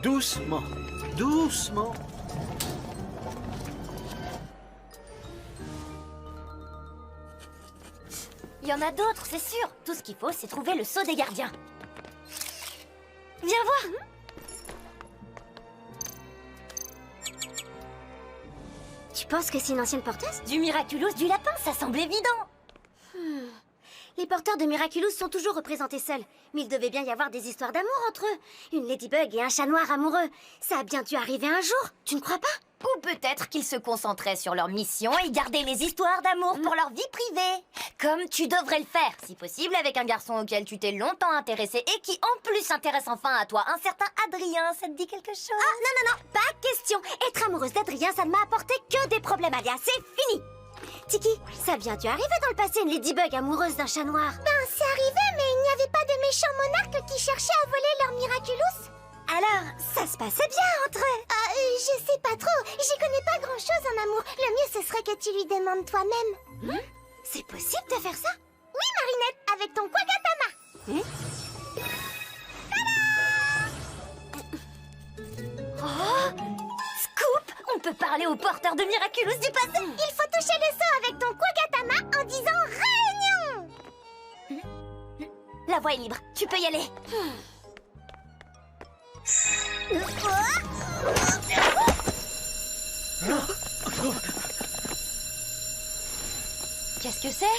Doucement, doucement. Il y en a d'autres, c'est sûr. Tout ce qu'il faut, c'est trouver le sceau des gardiens. Viens voir. Tu penses que c'est une ancienne porteuse? Du Miraculous, du lapin, ça semble évident. Les porteurs de Miraculous sont toujours représentés seuls. Mais il devait bien y avoir des histoires d'amour entre eux. Une ladybug et un chat noir amoureux. Ça a bien dû arriver un jour, tu ne crois pas? Ou peut-être qu'ils se concentraient sur leur mission et gardaient les histoires d'amour pour leur vie privée. Comme tu devrais le faire, si possible, avec un garçon auquel tu t'es longtemps intéressé et qui en plus s'intéresse enfin à toi, un certain Adrien, ça te dit quelque chose? Ah, non, pas question. Être amoureuse d'Adrien, ça ne m'a apporté que des problèmes, Alia. C'est fini. Tiki, ça a bien dû arriver dans le passé, une ladybug amoureuse d'un chat noir. Ben, c'est arrivé, mais il n'y avait pas de méchants monarques qui cherchaient à voler leur Miraculous. Alors, ça se passait bien entre eux. Je sais pas trop. J'y connais pas grand-chose en amour. Le mieux, ce serait que tu lui demandes toi-même. C'est possible de faire ça? Oui, Marinette, avec ton Quagatama. Scoop! On peut parler aux porteurs de Miraculous du passé! Il faut toucher le seau avec ton Quagatama en disant réunion. La voie est libre, tu peux y aller. Qu'est-ce que c'est?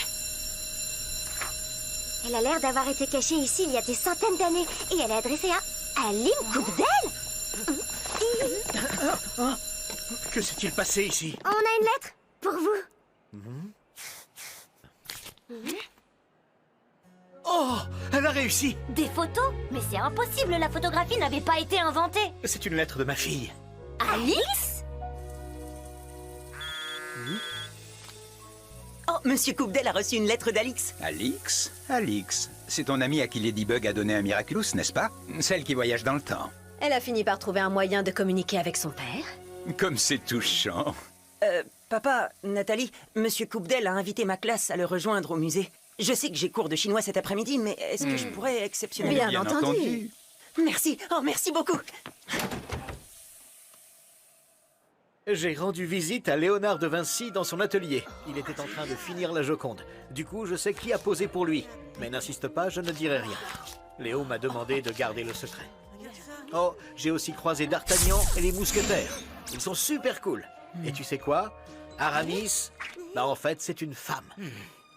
Elle a l'air d'avoir été cachée ici il y a des centaines d'années. Et elle est adressée à Lim Coupdel. Que s'est-il passé ici? On a une lettre pour vous. Oh, elle a réussi. Des photos? Mais c'est impossible, la photographie n'avait pas été inventée. C'est une lettre de ma fille. Alix? Oh, Monsieur Coupdel a reçu une lettre d'Alix. Alix? Alix, c'est ton amie à qui Ladybug a donné un Miraculous, n'est-ce pas? Celle qui voyage dans le temps. Elle a fini par trouver un moyen de communiquer avec son père. Comme c'est touchant. Papa, Nathalie, Monsieur Coupdel a invité ma classe à le rejoindre au musée. Je sais que j'ai cours de chinois cet après-midi, mais est-ce que je pourrais exceptionnellement... Bien entendu. Merci, oh merci beaucoup. J'ai rendu visite à Léonard de Vinci dans son atelier. Il était en train de finir la Joconde. Du coup, je sais qui a posé pour lui. Mais n'insiste pas, je ne dirai rien. Léo m'a demandé de garder le secret. Oh, j'ai aussi croisé D'Artagnan et les mousquetaires. Ils sont super cool. Et tu sais quoi? Aramis, bah en fait, c'est une femme.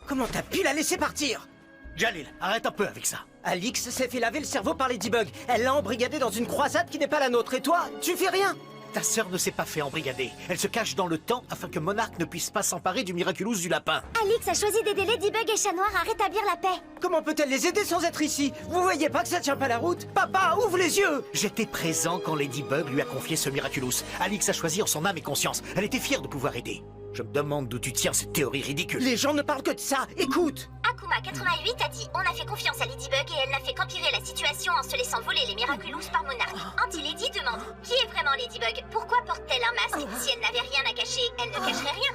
Comment t'as pu la laisser partir? Jalil, arrête un peu avec ça. Alix s'est fait laver le cerveau par Ladybug. Elle l'a embrigadé dans une croisade qui n'est pas la nôtre. Et toi, tu fais rien? Ta sœur ne s'est pas fait embrigader. Elle se cache dans le temps afin que Monarque ne puisse pas s'emparer du Miraculous du lapin. Alix a choisi d'aider Ladybug et Chat Noir à rétablir la paix. Comment peut-elle les aider sans être ici? Vous voyez pas que ça tient pas la route? Papa, ouvre les yeux! J'étais présent quand Ladybug lui a confié ce Miraculous. Alix a choisi en son âme et conscience. Elle était fière de pouvoir aider. Je me demande d'où tu tiens cette théorie ridicule. Les gens ne parlent que de ça. Écoute! Akuma 88 a dit: on a fait confiance à Ladybug et elle n'a fait qu'empirer la situation en se laissant voler les Miraculous par Monarque. Anti-Lady demande: qui est vraiment Ladybug? Pourquoi porte-t-elle un masque? Si elle n'avait rien à cacher, elle ne cacherait rien.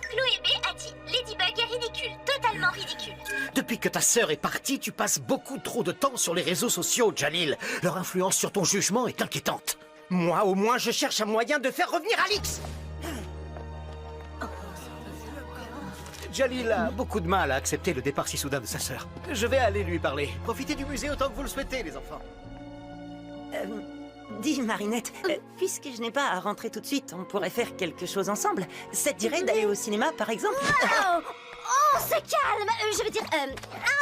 Chloé B a dit: Ladybug est ridicule, totalement ridicule. Depuis que ta sœur est partie, tu passes beaucoup trop de temps sur les réseaux sociaux, Jalil. Leur influence sur ton jugement est inquiétante. Moi, au moins, je cherche un moyen de faire revenir Alix! Jalil a beaucoup de mal à accepter le départ si soudain de sa sœur. Je vais aller lui parler. Profitez du musée autant que vous le souhaitez, les enfants. Dis, Marinette, puisque je n'ai pas à rentrer tout de suite, on pourrait faire quelque chose ensemble. Ça te dirait d'aller au cinéma, par exemple? Oh, se calme. Je veux dire,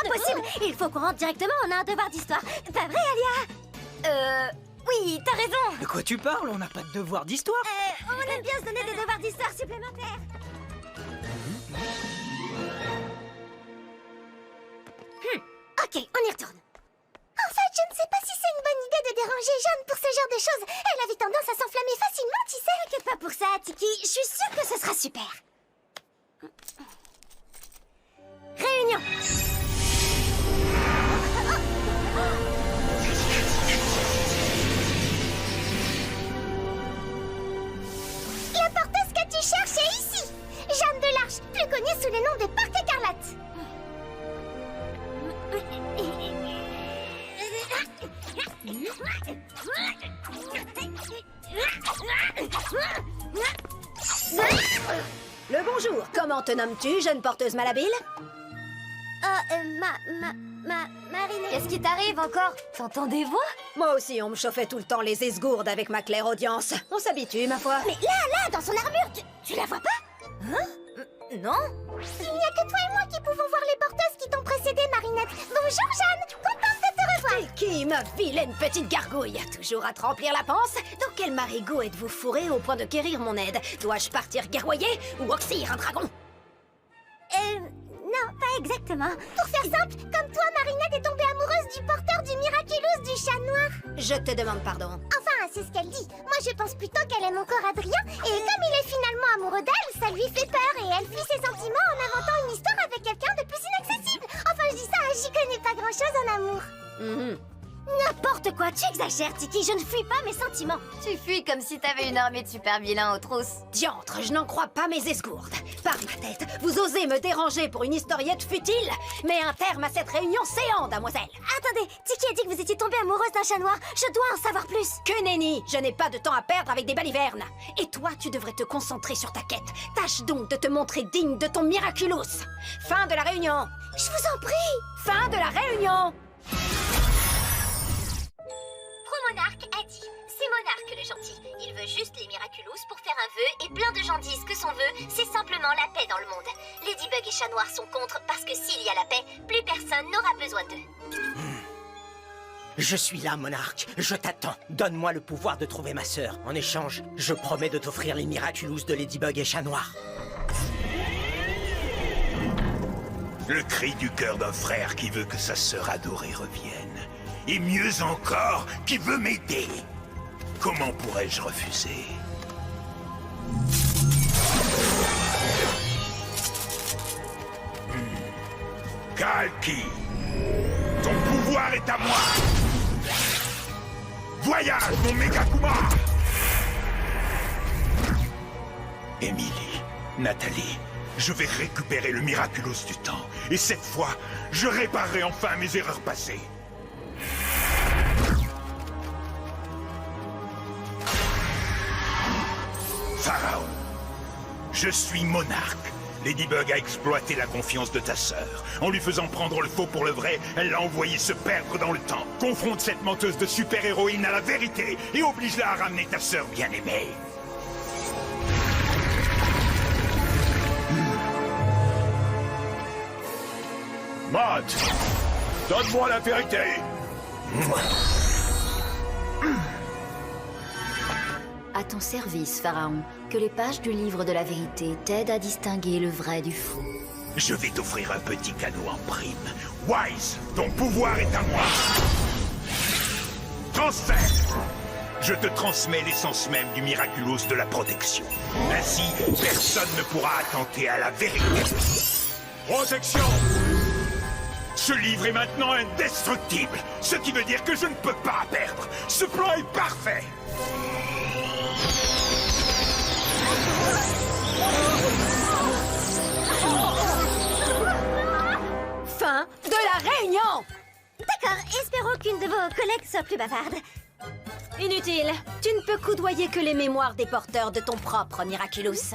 impossible. Il faut qu'on rentre directement, on a un devoir d'histoire. Pas vrai, Alia? Oui, t'as raison. De quoi tu parles? On n'a pas de devoir d'histoire. On aime bien se donner des devoirs d'histoire supplémentaires. Ok, on y retourne. En fait, je ne sais pas si c'est une bonne idée de déranger Jeanne pour ce genre de choses. Elle avait tendance à s'enflammer facilement, tu sais. T'inquiète pas pour ça, Tiki. Je suis sûre que ce sera super. Réunion. La porteuse que tu cherches est ici. Jeanne de l'Arche, plus connue sous le nom de Porte Écarlate. Le bonjour. Comment te nommes-tu, jeune porteuse malhabile? Marinette. Qu'est-ce qui t'arrive encore? T'entends des voix? Moi aussi, on me chauffait tout le temps les esgourdes avec ma claire audience. On s'habitue, ma foi. Mais là, dans son armure, tu la vois pas? Non? Il n'y a que toi et moi qui pouvons voir les porteuses qui t'ont précédée, Marinette. Bonjour, Jeanne. Contente de te revoir. Et qui, ma vilaine petite gargouille? Toujours à te remplir la panse? Dans quel marigot êtes-vous fourré au point de quérir mon aide? Dois-je partir guerroyer ou oxyre un dragon? Non, pas exactement. Pour faire simple, comme toi, Marinette est tombée amoureuse du porteur du Miraculous du chat noir. Je te demande pardon. Enfin, c'est ce qu'elle dit. Moi, je pense plutôt qu'elle aime encore Adrien. Et comme il est finalement amoureux d'elle, ça lui fait peur. Et elle fuit ses sentiments en inventant une histoire avec quelqu'un de plus inaccessible. Enfin, je dis ça, j'y connais pas grand-chose en amour. N'importe quoi, tu exagères, Tiki. Je ne fuis pas mes sentiments. Tu fuis comme si t'avais une armée de super vilains aux trousses. Diantre, je n'en crois pas mes esgourdes. Par ma tête, vous osez me déranger pour une historiette futile? Mets un terme à cette réunion séante, damoiselle. Attendez, Tiki a dit que vous étiez tombée amoureuse d'un chat noir. Je dois en savoir plus. Que nenni, je n'ai pas de temps à perdre avec des balivernes. Et toi, tu devrais te concentrer sur ta quête. Tâche donc de te montrer digne de ton Miraculous. Fin de la réunion. Je vous en prie. Fin de la réunion. Promonarque a dit. C'est Monarque le gentil. Il veut juste les Miraculous pour faire un vœu et plein de gens disent que son vœu, c'est simplement la paix dans le monde. Ladybug et Chat Noir sont contre parce que s'il y a la paix, plus personne n'aura besoin d'eux. Je suis là, Monarque. Je t'attends. Donne-moi le pouvoir de trouver ma sœur. En échange, je promets de t'offrir les Miraculous de Ladybug et Chat Noir. Le cri du cœur d'un frère qui veut que sa sœur adorée revienne. Et mieux encore, qui veut m'aider. Comment pourrais-je refuser? Kalki, ton pouvoir est à moi. Voyage, mon Megakuma. Emily, Nathalie, je vais récupérer le Miraculous du temps. Et cette fois, je réparerai enfin mes erreurs passées. Pharaon, je suis Monarque. Ladybug a exploité la confiance de ta sœur. En lui faisant prendre le faux pour le vrai, elle l'a envoyé se perdre dans le temps. Confronte cette menteuse de super-héroïne à la vérité et oblige-la à ramener ta sœur bien-aimée. Matt, donne-moi la vérité. À ton service, Pharaon, que les pages du livre de la vérité t'aident à distinguer le vrai du faux. Je vais t'offrir un petit cadeau en prime. Wise, ton pouvoir est à moi. Transfert. Je te transmets l'essence même du Miraculous de la protection. Ainsi, personne ne pourra attenter à la vérité. Protection. Ce livre est maintenant indestructible, ce qui veut dire que je ne peux pas perdre. Ce plan est parfait. Fin de la réunion. D'accord, espérons qu'une de vos collègues soit plus bavarde. Inutile. Tu ne peux coudoyer que les mémoires des porteurs de ton propre Miraculous.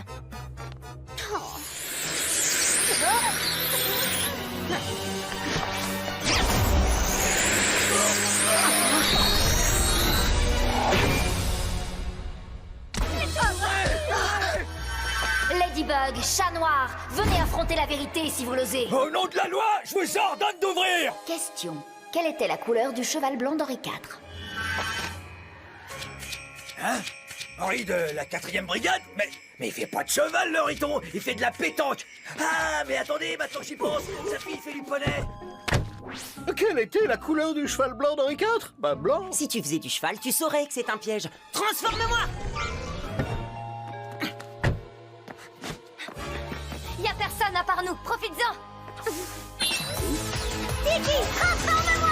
Ladybug, Chat Noir, venez affronter la vérité si vous l'osez. Au nom de la loi, je vous ordonne d'ouvrir. Question. Quelle était la couleur du cheval blanc d'Henri IV? Hein? Henri de la 4e brigade? Mais il fait pas de cheval, le Riton. Il fait de la pétanque. Ah, mais attendez, maintenant j'y pense. Sa fille fait du poney. Quelle était la couleur du cheval blanc d'Henri IV? Bah, blanc. Si tu faisais du cheval, tu saurais que c'est un piège. Transforme-moi! Y a personne à part nous, profites-en. Tiki, transforme-moi!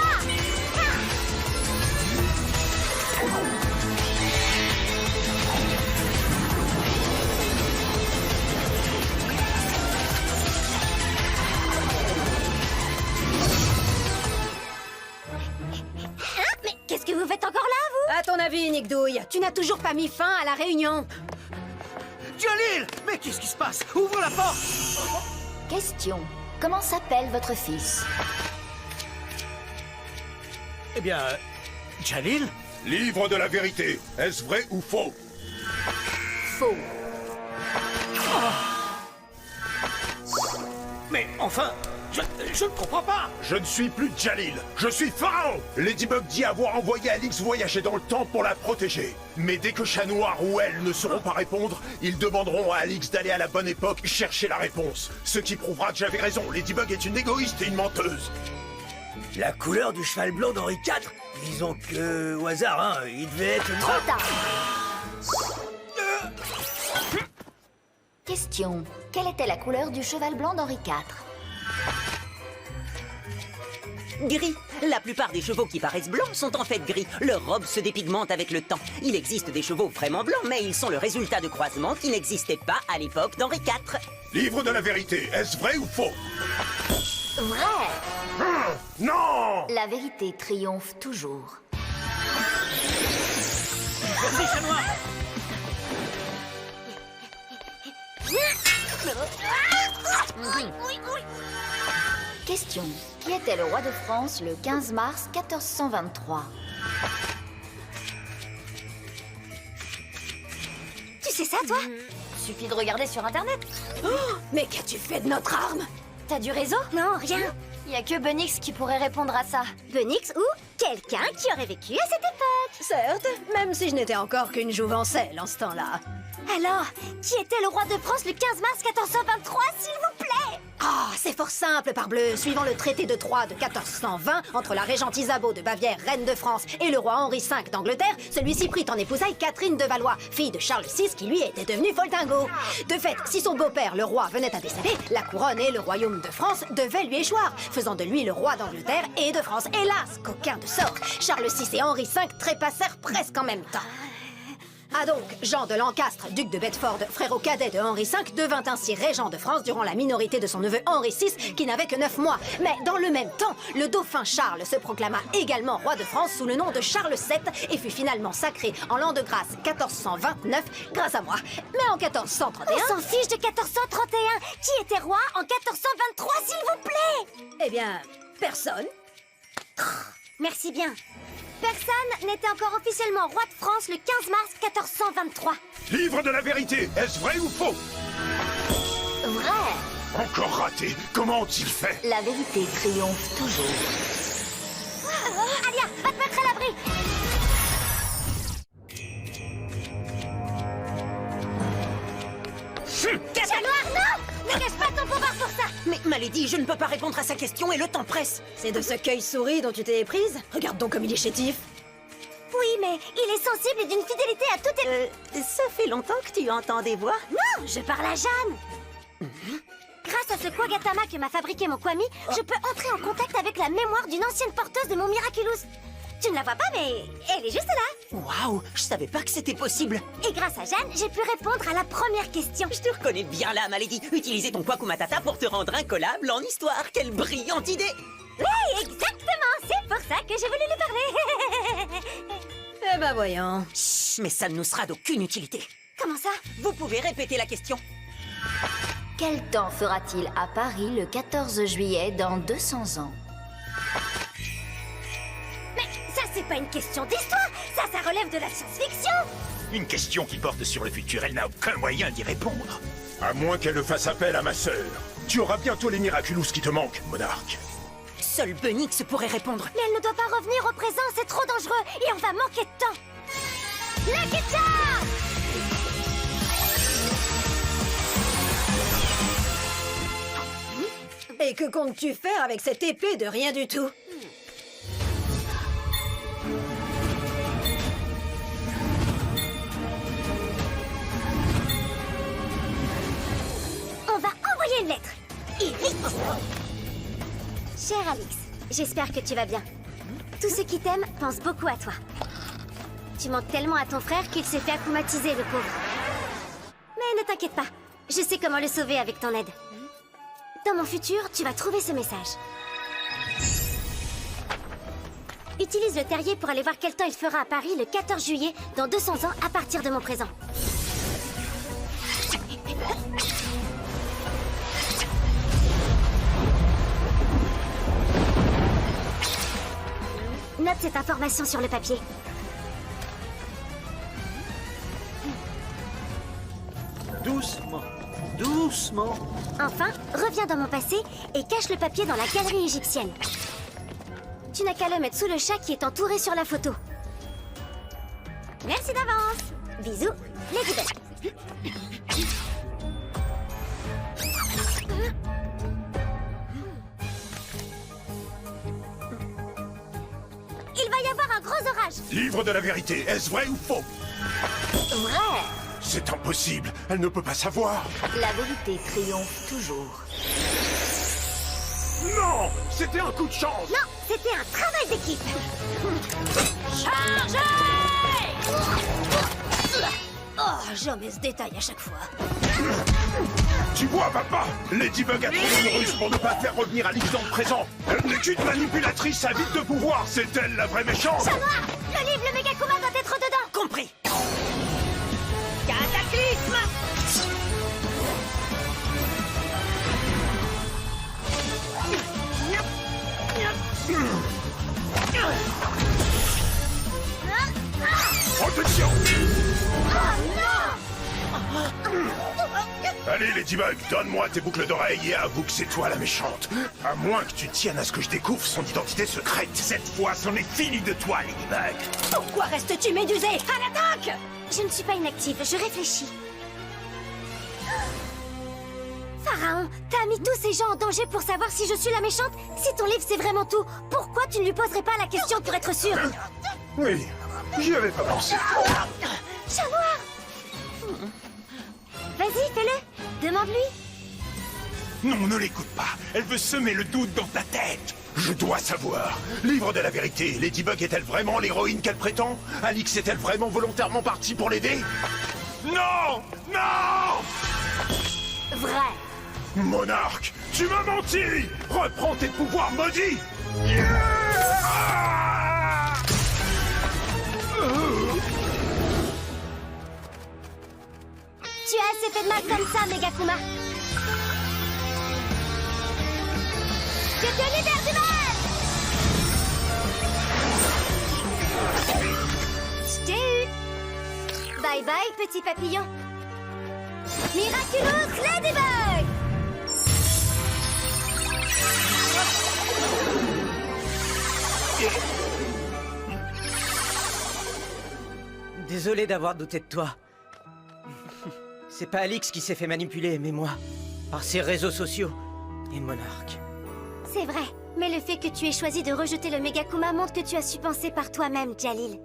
Mais qu'est-ce que vous faites servi, Nick Douille. Tu n'as toujours pas mis fin à la réunion. Jalil! Mais qu'est-ce qui se passe? Ouvre la porte! Question. Comment s'appelle votre fils? Eh bien, Jalil? Livre de la vérité, est-ce vrai ou faux? Faux. Mais enfin, je ne comprends pas! Je ne suis plus Jalil, je suis Pharaon! Ladybug dit avoir envoyé Alix voyager dans le temps pour la protéger. Mais dès que Chat Noir ou elle ne sauront pas répondre, ils demanderont à Alix d'aller à la bonne époque chercher la réponse. Ce qui prouvera que j'avais raison, Ladybug est une égoïste et une menteuse. La couleur du cheval blanc d'Henri IV? Disons que, au hasard, hein, il devait être... Trop tard. Question. Quelle était la couleur du cheval blanc d'Henri IV? Gris. La plupart des chevaux qui paraissent blancs sont en fait gris. Leur robe se dépigmente avec le temps. Il existe des chevaux vraiment blancs, mais ils sont le résultat de croisements qui n'existaient pas à l'époque d'Henri IV. Livre de la vérité, est-ce vrai ou faux? Vrai. Non! La vérité triomphe toujours. Vas-y, Chat Noir! Question. Qui était le roi de France le 15 mars 1423? Tu sais ça, toi? Suffit de regarder sur Internet. Mais qu'as-tu fait de notre arme? T'as du réseau? Non, rien. Y a que Bunix qui pourrait répondre à ça. Bunix ou quelqu'un qui aurait vécu à cette époque. Certes, même si je n'étais encore qu'une jouvencelle en ce temps-là. Alors, qui était le roi de France le 15 mars 1423, s'il vous plaît? Ah, c'est fort simple, parbleu. Suivant le traité de Troyes de 1420, entre la régente Isabeau de Bavière, reine de France, et le roi Henri V d'Angleterre, celui-ci prit en épousailles Catherine de Valois, fille de Charles VI, qui lui était devenu foltingo. De fait, si son beau-père, le roi, venait à décéder, la couronne et le royaume de France devaient lui échoir, faisant de lui le roi d'Angleterre et de France. Hélas, qu'aucun de sort. Charles VI et Henri V trépassèrent presque en même temps. Ah donc, Jean de Lancastre, duc de Bedford, frérot cadet de Henri V, devint ainsi régent de France durant la minorité de son neveu Henri VI, qui n'avait que 9 mois. Mais dans le même temps, le dauphin Charles se proclama également roi de France sous le nom de Charles VII et fut finalement sacré en l'an de grâce 1429 grâce à moi. Mais en 1431... On s'en fiche de 1431. Qui était roi en 1423, s'il vous plaît? Eh bien, personne. Merci bien. Personne n'était encore officiellement roi de France le 15 mars 1423. Livre de la vérité, est-ce vrai ou faux? Vrai. Encore raté, comment ont-ils fait? La vérité triomphe toujours. Alia, va te mettre à l'abri. Chat Noir, non! Ne gâche pas ton pouvoir pour ça. Mais Malady, je ne peux pas répondre à sa question et le temps presse. C'est de ce cueil-souris dont tu t'es éprise? Regarde donc comme il est chétif. Oui, mais il est sensible et d'une fidélité à toute... Ça fait longtemps que tu entends des voix. Non, je parle à Jeanne. Grâce à ce Quagatama que m'a fabriqué mon Kwami, je peux entrer en contact avec la mémoire d'une ancienne porteuse de mon Miraculous. Tu ne la vois pas, mais elle est juste là. Waouh, je savais pas que c'était possible. Et grâce à Jeanne, j'ai pu répondre à la première question. Je te reconnais bien là, Malady. Utiliser ton Kwaku Matata pour te rendre incollable en histoire. Quelle brillante idée! Oui, exactement. C'est pour ça que j'ai voulu lui parler. Eh ben voyons. Chut, mais ça ne nous sera d'aucune utilité. Comment ça? Vous pouvez répéter la question? Quel temps fera-t-il à Paris le 14 juillet dans 200 ans? Mais ça, c'est pas une question d'histoire. Ça relève de la science-fiction. Une question qui porte sur le futur, elle n'a aucun moyen d'y répondre. À moins qu'elle ne fasse appel à ma sœur. Tu auras bientôt les Miraculous qui te manquent, monarque. Seul Bunix pourrait répondre. Mais elle ne doit pas revenir au présent, c'est trop dangereux et on va manquer de temps. Lucky Charm! Et que comptes-tu faire avec cette épée de rien du tout? On va envoyer une lettre. Et vite! Cher Alix, j'espère que tu vas bien. Tous ceux qui t'aiment pensent beaucoup à toi. Tu manques tellement à ton frère qu'il s'est fait acclimatiser, le pauvre. Mais ne t'inquiète pas, je sais comment le sauver avec ton aide. Dans mon futur, tu vas trouver ce message. Utilise le terrier pour aller voir quel temps il fera à Paris le 14 juillet, dans 200 ans à partir de mon présent. Note cette information sur le papier. Doucement, doucement. Enfin, reviens dans mon passé et cache le papier dans la galerie égyptienne. Tu n'as qu'à le mettre sous le chat qui est entouré sur la photo. Merci d'avance. Bisous, Ladybug. Il va y avoir un gros orage. Livre de la vérité, est-ce vrai ou faux? Vrai. C'est impossible, elle ne peut pas savoir. La vérité triomphe toujours. Non, c'était un coup de chance. Non, c'était un travail d'équipe. Oh, jamais ce détail à chaque fois. Tu vois, papa, Ladybug a trouvé une ruse pour ne pas faire revenir Alix dans le présent. Elle n'est qu'une manipulatrice à vide de pouvoir, c'est elle la vraie méchante. Chat noir, le livre, le Megakuma doit être dedans. Compris. Cataclysme. Protection. Allez, Ladybug, donne-moi tes boucles d'oreilles et avoue que c'est toi la méchante. À moins que tu tiennes à ce que je découvre son identité secrète. Cette fois, c'en est fini de toi, Ladybug. Pourquoi restes-tu médusé? À l'attaque! Je ne suis pas inactive, je réfléchis. Pharaon, t'as mis tous ces gens en danger pour savoir si je suis la méchante? Si ton livre c'est vraiment tout, pourquoi tu ne lui poserais pas la question pour être sûr? Oui, j'y avais pas pensé. Chat noir! Vas-y, fais-le. Demande-lui. Non, ne l'écoute pas. Elle veut semer le doute dans ta tête. Je dois savoir. Livre de la vérité, Ladybug est-elle vraiment l'héroïne qu'elle prétend? Alix est-elle vraiment volontairement partie pour l'aider? Non! Non! Vrai. Monarque, tu m'as menti! Reprends tes pouvoirs maudits! Tu as assez fait de mal comme ça, Megakuma. Je te libère du mal! Je t'ai eu. Bye bye, petit papillon. Miraculous Ladybug! Désolé d'avoir douté de toi. C'est pas Alix qui s'est fait manipuler, mais moi. Par ses réseaux sociaux et Monarque. C'est vrai, mais le fait que tu aies choisi de rejeter le Megakuma montre que tu as su penser par toi-même, Jalil.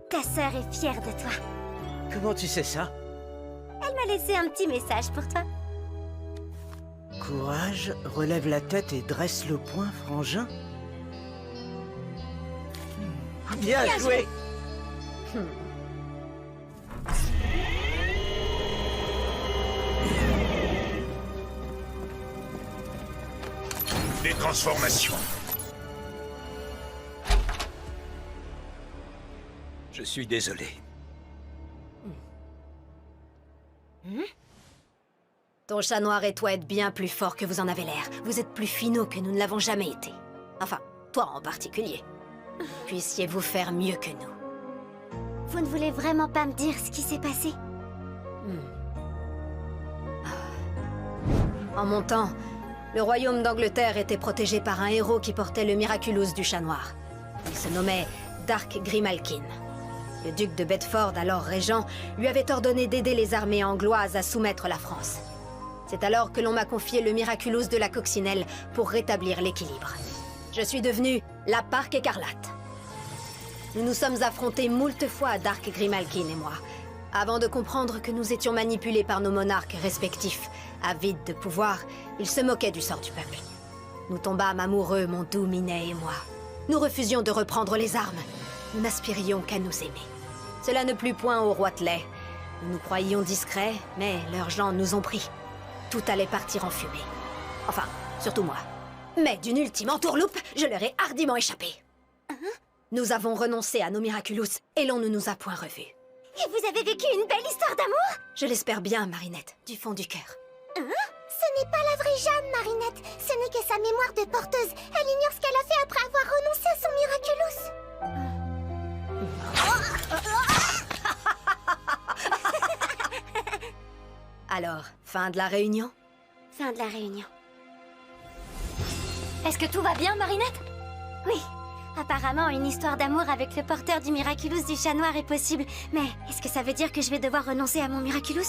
Ta sœur est fière de toi. Comment tu sais ça? Elle m'a laissé un petit message pour toi. Courage, relève la tête et dresse le poing, frangin. Bien joué. Des transformations. Je suis désolé. Ton chat noir et toi êtes bien plus forts que vous en avez l'air. Vous êtes plus finaux que nous ne l'avons jamais été. Enfin, toi en particulier. Puissiez-vous faire mieux que nous. Vous ne voulez vraiment pas me dire ce qui s'est passé? En mon temps, le royaume d'Angleterre était protégé par un héros qui portait le Miraculous du chat noir. Il se nommait Dark Grimalkin. Le duc de Bedford, alors régent, lui avait ordonné d'aider les armées angloises à soumettre la France. C'est alors que l'on m'a confié le Miraculous de la coccinelle pour rétablir l'équilibre. Je suis devenue la Parque écarlate. Nous nous sommes affrontés moult fois, Dark Grimalkin et moi, avant de comprendre que nous étions manipulés par nos monarques respectifs. Avides de pouvoir, ils se moquaient du sort du peuple. Nous tombâmes amoureux, mon doux Minet et moi. Nous refusions de reprendre les armes. Nous n'aspirions qu'à nous aimer. Cela ne plut point au roi Tlay. Nous nous croyions discrets, mais leurs gens nous ont pris. Tout allait partir en fumée. Enfin, surtout moi. Mais d'une ultime entourloupe, je leur ai hardiment échappé. Nous avons renoncé à nos Miraculous et l'on ne nous a point revus. Et vous avez vécu une belle histoire d'amour? Je l'espère bien, Marinette, du fond du cœur. Hein? Ce n'est pas la vraie Jeanne, Marinette. Ce n'est que sa mémoire de porteuse. Elle ignore ce qu'elle a fait après avoir renoncé à son Miraculous. Alors, fin de la réunion? Fin de la réunion. Est-ce que tout va bien, Marinette? Oui. Apparemment, une histoire d'amour avec le porteur du Miraculous du chat noir est possible. Mais est-ce que ça veut dire que je vais devoir renoncer à mon Miraculous?